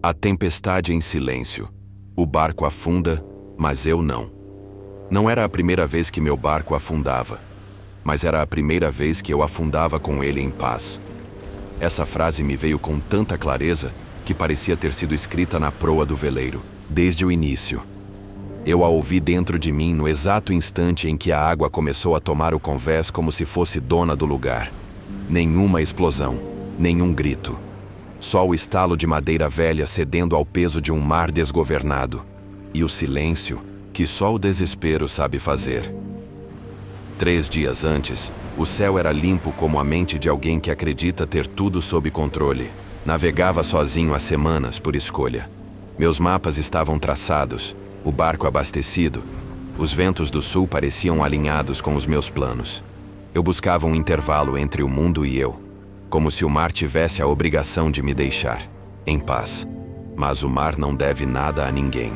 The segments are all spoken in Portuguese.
A tempestade em silêncio. O barco afunda, mas eu não. Não era a primeira vez que meu barco afundava, mas era a primeira vez que eu afundava com ele em paz. Essa frase me veio com tanta clareza que parecia ter sido escrita na proa do veleiro, desde o início. Eu a ouvi dentro de mim no exato instante em que a água começou a tomar o convés como se fosse dona do lugar. Nenhuma explosão, nenhum grito. Só o estalo de madeira velha cedendo ao peso de um mar desgovernado. E o silêncio que só o desespero sabe fazer. 3 dias antes, o céu era limpo como a mente de alguém que acredita ter tudo sob controle. Navegava sozinho há semanas por escolha. Meus mapas estavam traçados, o barco abastecido. Os ventos do sul pareciam alinhados com os meus planos. Eu buscava um intervalo entre o mundo e eu, como se o mar tivesse a obrigação de me deixar em paz. Mas o mar não deve nada a ninguém.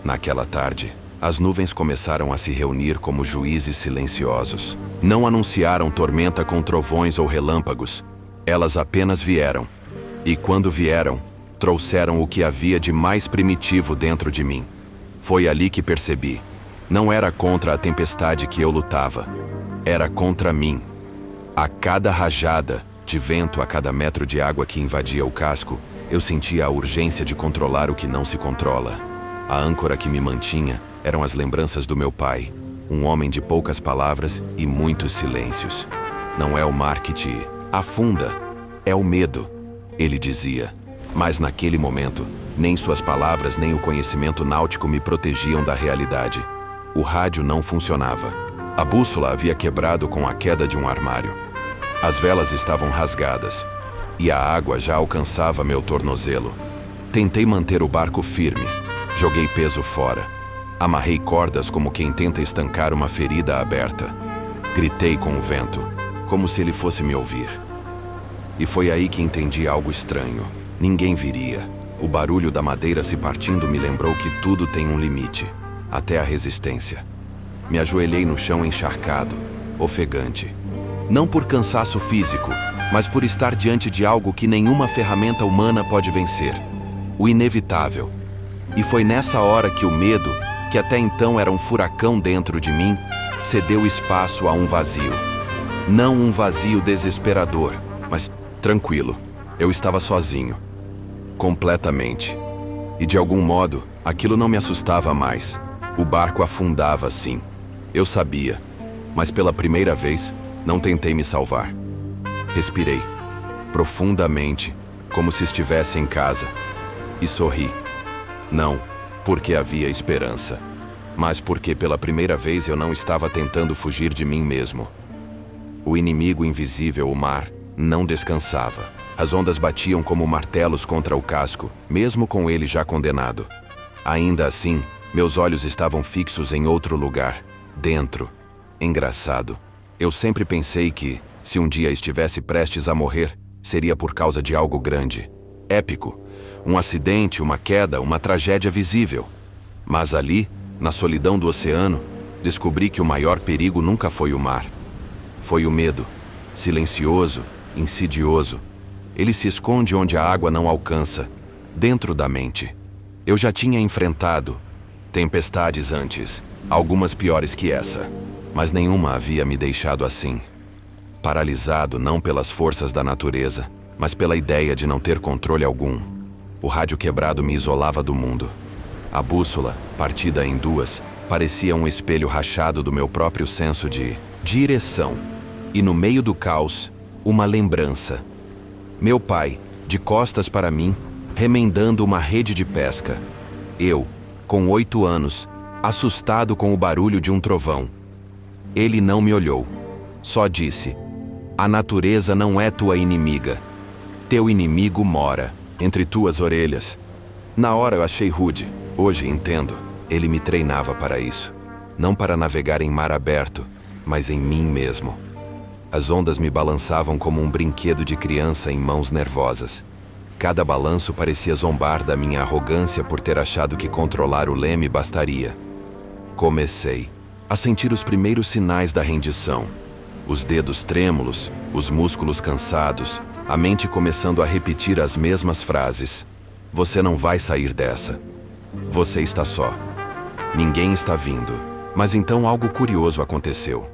Naquela tarde, as nuvens começaram a se reunir como juízes silenciosos. Não anunciaram tormenta com trovões ou relâmpagos. Elas apenas vieram. E quando vieram, trouxeram o que havia de mais primitivo dentro de mim. Foi ali que percebi. Não era contra a tempestade que eu lutava. Era contra mim. A cada rajada de vento, a cada metro de água que invadia o casco, eu sentia a urgência de controlar o que não se controla. A âncora que me mantinha eram as lembranças do meu pai, um homem de poucas palavras e muitos silêncios. Não é o mar que te afunda, é o medo, ele dizia. Mas naquele momento, nem suas palavras nem o conhecimento náutico me protegiam da realidade. O rádio não funcionava. A bússola havia quebrado com a queda de um armário. As velas estavam rasgadas e a água já alcançava meu tornozelo. Tentei manter o barco firme, joguei peso fora. Amarrei cordas como quem tenta estancar uma ferida aberta. Gritei com o vento, como se ele fosse me ouvir. E foi aí que entendi algo estranho. Ninguém viria. O barulho da madeira se partindo me lembrou que tudo tem um limite, até a resistência. Me ajoelhei no chão encharcado, ofegante. Não por cansaço físico, mas por estar diante de algo que nenhuma ferramenta humana pode vencer. O inevitável. E foi nessa hora que o medo, que até então era um furacão dentro de mim, cedeu espaço a um vazio. Não um vazio desesperador, mas tranquilo. Eu estava sozinho. Completamente. E de algum modo, aquilo não me assustava mais. O barco afundava sim. Eu sabia, mas pela primeira vez, não tentei me salvar. Respirei, profundamente, como se estivesse em casa, e sorri. Não porque havia esperança, mas porque pela primeira vez eu não estava tentando fugir de mim mesmo. O inimigo invisível, o mar, não descansava. As ondas batiam como martelos contra o casco, mesmo com ele já condenado. Ainda assim, meus olhos estavam fixos em outro lugar, dentro. Engraçado. Eu sempre pensei que, se um dia estivesse prestes a morrer, seria por causa de algo grande, épico. Um acidente, uma queda, uma tragédia visível. Mas ali, na solidão do oceano, descobri que o maior perigo nunca foi o mar. Foi o medo, silencioso, insidioso. Ele se esconde onde a água não alcança, dentro da mente. Eu já tinha enfrentado tempestades antes, algumas piores que essa, mas nenhuma havia me deixado assim. Paralisado não pelas forças da natureza, mas pela ideia de não ter controle algum. O rádio quebrado me isolava do mundo. A bússola, partida em duas, parecia um espelho rachado do meu próprio senso de direção. E no meio do caos, uma lembrança. Meu pai, de costas para mim, remendando uma rede de pesca. Eu, com 8 anos, assustado com o barulho de um trovão. Ele não me olhou. Só disse: "A natureza não é tua inimiga. Teu inimigo mora entre tuas orelhas." Na hora eu achei rude. Hoje entendo. Ele me treinava para isso. Não para navegar em mar aberto, mas em mim mesmo. As ondas me balançavam como um brinquedo de criança em mãos nervosas. Cada balanço parecia zombar da minha arrogância por ter achado que controlar o leme bastaria. Comecei a sentir os primeiros sinais da rendição. Os dedos trêmulos, os músculos cansados, a mente começando a repetir as mesmas frases. Você não vai sair dessa. Você está só. Ninguém está vindo. Mas então algo curioso aconteceu.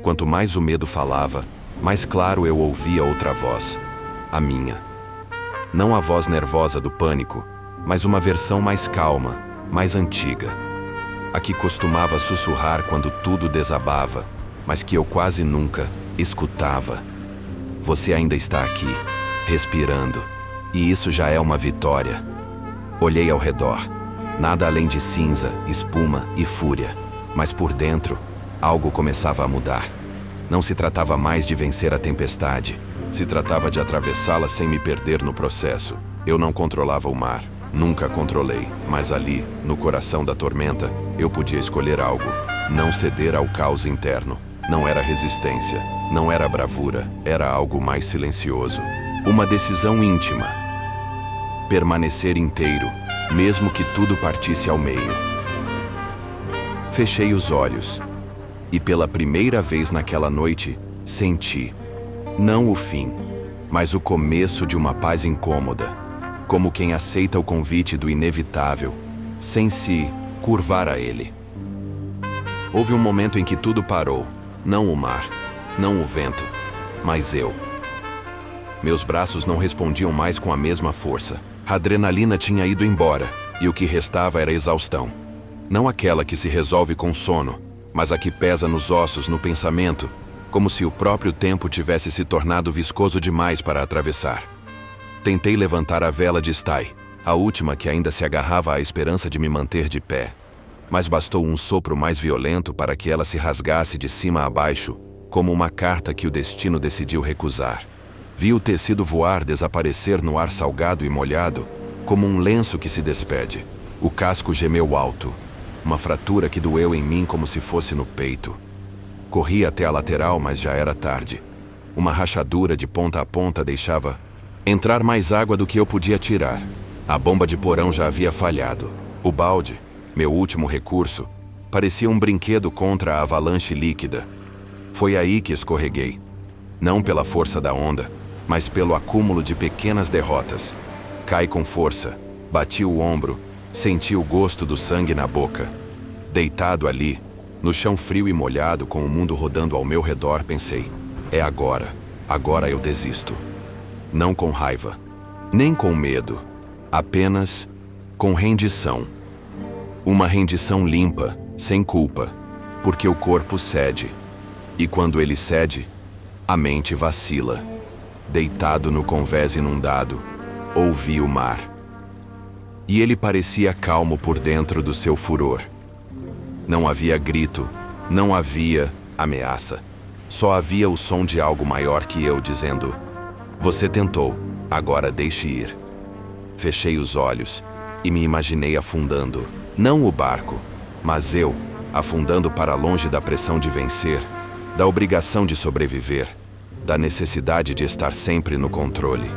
Quanto mais o medo falava, mais claro eu ouvia outra voz. A minha. Não a voz nervosa do pânico, mas uma versão mais calma, mais antiga. A que costumava sussurrar quando tudo desabava, mas que eu quase nunca escutava. Você ainda está aqui, respirando, e isso já é uma vitória. Olhei ao redor, nada além de cinza, espuma e fúria, mas por dentro, algo começava a mudar. Não se tratava mais de vencer a tempestade, se tratava de atravessá-la sem me perder no processo. Eu não controlava o mar, nunca controlei, mas ali, no coração da tormenta, eu podia escolher algo. Não ceder ao caos interno. Não era resistência, não era bravura, era algo mais silencioso. Uma decisão íntima. Permanecer inteiro, mesmo que tudo partisse ao meio. Fechei os olhos. E pela primeira vez naquela noite, senti, não o fim, mas o começo de uma paz incômoda, como quem aceita o convite do inevitável, sem se curvar a ele. Houve um momento em que tudo parou, não o mar, não o vento, mas eu. Meus braços não respondiam mais com a mesma força. A adrenalina tinha ido embora, e o que restava era exaustão. Não aquela que se resolve com sono, mas a que pesa nos ossos, no pensamento, como se o próprio tempo tivesse se tornado viscoso demais para atravessar. Tentei levantar a vela de Stai, a última que ainda se agarrava à esperança de me manter de pé. Mas bastou um sopro mais violento para que ela se rasgasse de cima a baixo, como uma carta que o destino decidiu recusar. Vi o tecido voar, desaparecer no ar salgado e molhado, como um lenço que se despede. O casco gemeu alto. Uma fratura que doeu em mim como se fosse no peito. Corri até a lateral, mas já era tarde. Uma rachadura de ponta a ponta deixava entrar mais água do que eu podia tirar. A bomba de porão já havia falhado. O balde, meu último recurso, parecia um brinquedo contra a avalanche líquida. Foi aí que escorreguei. Não pela força da onda, mas pelo acúmulo de pequenas derrotas. Caí com força, bati o ombro, senti o gosto do sangue na boca. Deitado ali, no chão frio e molhado, com o mundo rodando ao meu redor, pensei: é agora, agora eu desisto. Não com raiva, nem com medo, apenas com rendição. Uma rendição limpa, sem culpa, porque o corpo cede. E quando ele cede, a mente vacila. Deitado no convés inundado, ouvi o mar. E ele parecia calmo por dentro do seu furor. Não havia grito, não havia ameaça. Só havia o som de algo maior que eu dizendo: você tentou, agora deixe ir. Fechei os olhos e me imaginei afundando. Não o barco, mas eu, afundando para longe da pressão de vencer, da obrigação de sobreviver, da necessidade de estar sempre no controle.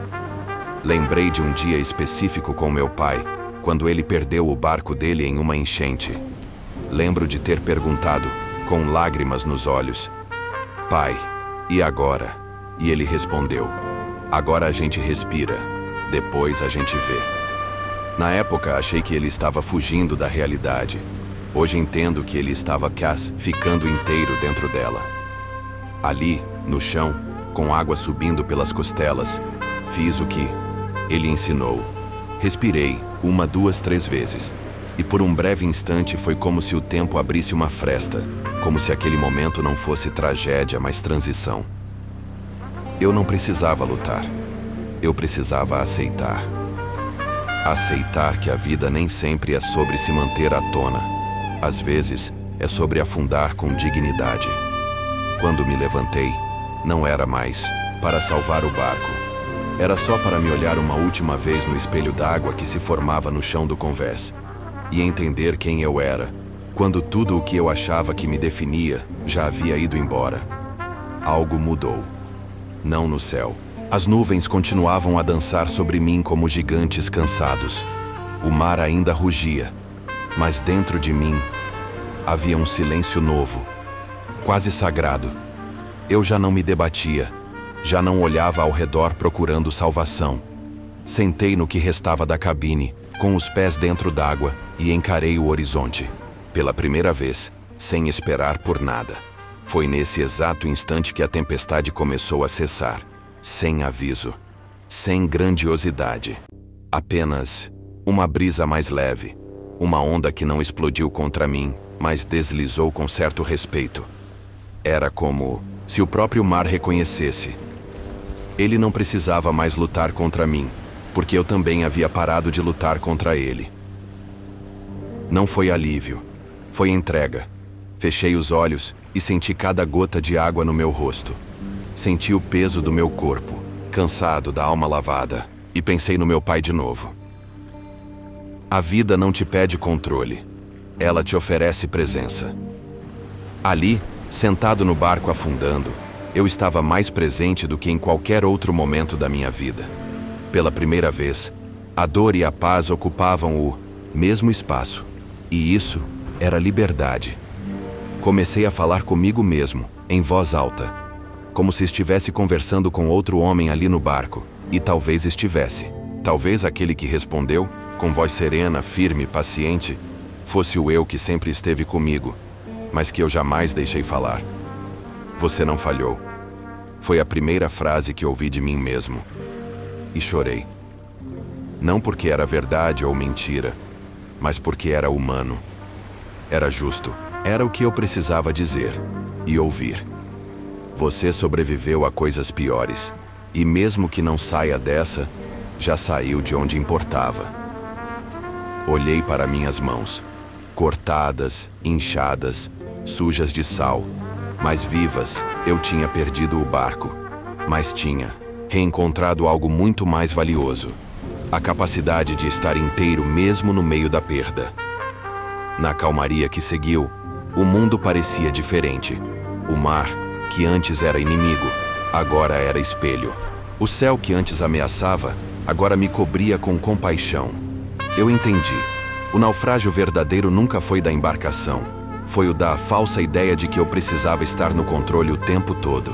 Lembrei de um dia específico com meu pai, quando ele perdeu o barco dele em uma enchente. Lembro de ter perguntado, com lágrimas nos olhos: pai, e agora? E ele respondeu: agora a gente respira, depois a gente vê. Na época achei que ele estava fugindo da realidade. Hoje entendo que ele estava ficando inteiro dentro dela. Ali, no chão, com água subindo pelas costelas, fiz o que ele ensinou. Respirei 1, 2, 3 vezes. E por um breve instante foi como se o tempo abrisse uma fresta, como se aquele momento não fosse tragédia, mas transição. Eu não precisava lutar. Eu precisava aceitar. Aceitar que a vida nem sempre é sobre se manter à tona. Às vezes, é sobre afundar com dignidade. Quando me levantei, não era mais para salvar o barco. Era só para me olhar uma última vez no espelho d'água que se formava no chão do convés e entender quem eu era, quando tudo o que eu achava que me definia já havia ido embora. Algo mudou. Não no céu. As nuvens continuavam a dançar sobre mim como gigantes cansados. O mar ainda rugia, mas dentro de mim havia um silêncio novo, quase sagrado. Eu já não me debatia, já não olhava ao redor procurando salvação. Sentei no que restava da cabine, com os pés dentro d'água, e encarei o horizonte. Pela primeira vez, sem esperar por nada. Foi nesse exato instante que a tempestade começou a cessar. Sem aviso. Sem grandiosidade. Apenas uma brisa mais leve. Uma onda que não explodiu contra mim, mas deslizou com certo respeito. Era como se o próprio mar reconhecesse. Ele não precisava mais lutar contra mim, porque eu também havia parado de lutar contra ele. Não foi alívio, foi entrega. Fechei os olhos e senti cada gota de água no meu rosto. Senti o peso do meu corpo, cansado da alma lavada, e pensei no meu pai de novo. A vida não te pede controle, ela te oferece presença. Ali, sentado no barco afundando, eu estava mais presente do que em qualquer outro momento da minha vida. Pela primeira vez, a dor e a paz ocupavam o mesmo espaço, e isso era liberdade. Comecei a falar comigo mesmo, em voz alta, como se estivesse conversando com outro homem ali no barco, e talvez estivesse. Talvez aquele que respondeu, com voz serena, firme, paciente, fosse o eu que sempre esteve comigo, mas que eu jamais deixei falar. Você não falhou. Foi a primeira frase que ouvi de mim mesmo. E chorei. Não porque era verdade ou mentira, mas porque era humano. Era justo. Era o que eu precisava dizer e ouvir. Você sobreviveu a coisas piores, e mesmo que não saia dessa, já saiu de onde importava. Olhei para minhas mãos, cortadas, inchadas, sujas de sal, mas vivas. Eu tinha perdido o barco, mas tinha reencontrado algo muito mais valioso: a capacidade de estar inteiro mesmo no meio da perda. Na calmaria que seguiu, o mundo parecia diferente. O mar, que antes era inimigo, agora era espelho. O céu que antes ameaçava, agora me cobria com compaixão. Eu entendi. O naufrágio verdadeiro nunca foi da embarcação. Foi o da falsa ideia de que eu precisava estar no controle o tempo todo.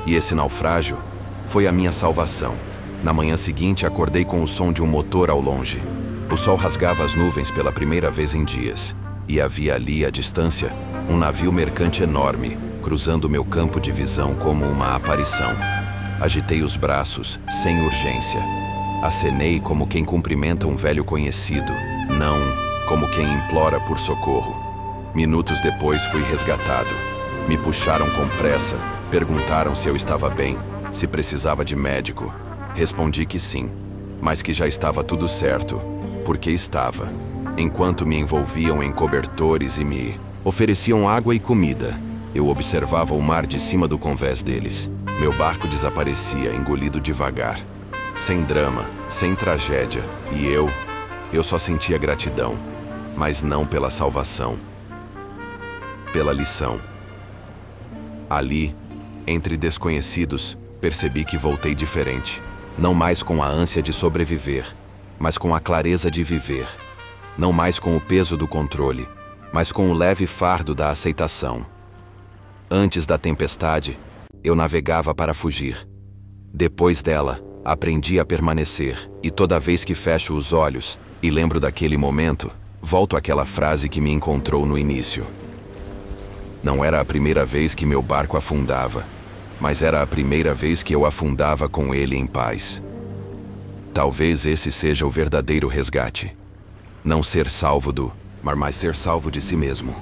E esse naufrágio foi a minha salvação. Na manhã seguinte, acordei com o som de um motor ao longe. O sol rasgava as nuvens pela primeira vez em dias. E havia ali, à distância, um navio mercante enorme, cruzando meu campo de visão como uma aparição. Agitei os braços, sem urgência. Acenei como quem cumprimenta um velho conhecido, não como quem implora por socorro. Minutos depois fui resgatado. Me puxaram com pressa, perguntaram se eu estava bem, se precisava de médico. Respondi que sim, mas que já estava tudo certo, porque estava. Enquanto me envolviam em cobertores e me ofereciam água e comida, eu observava o mar de cima do convés deles. Meu barco desaparecia, engolido devagar. Sem drama, sem tragédia, e eu só sentia gratidão, mas não pela salvação, pela lição. Ali, entre desconhecidos, percebi que voltei diferente, não mais com a ânsia de sobreviver, mas com a clareza de viver, não mais com o peso do controle, mas com o leve fardo da aceitação. Antes da tempestade, eu navegava para fugir. Depois dela, aprendi a permanecer, e toda vez que fecho os olhos e lembro daquele momento, volto àquela frase que me encontrou no início. Não era a primeira vez que meu barco afundava, mas era a primeira vez que eu afundava com ele em paz. Talvez esse seja o verdadeiro resgate. Não ser salvo do mar, mas ser salvo de si mesmo.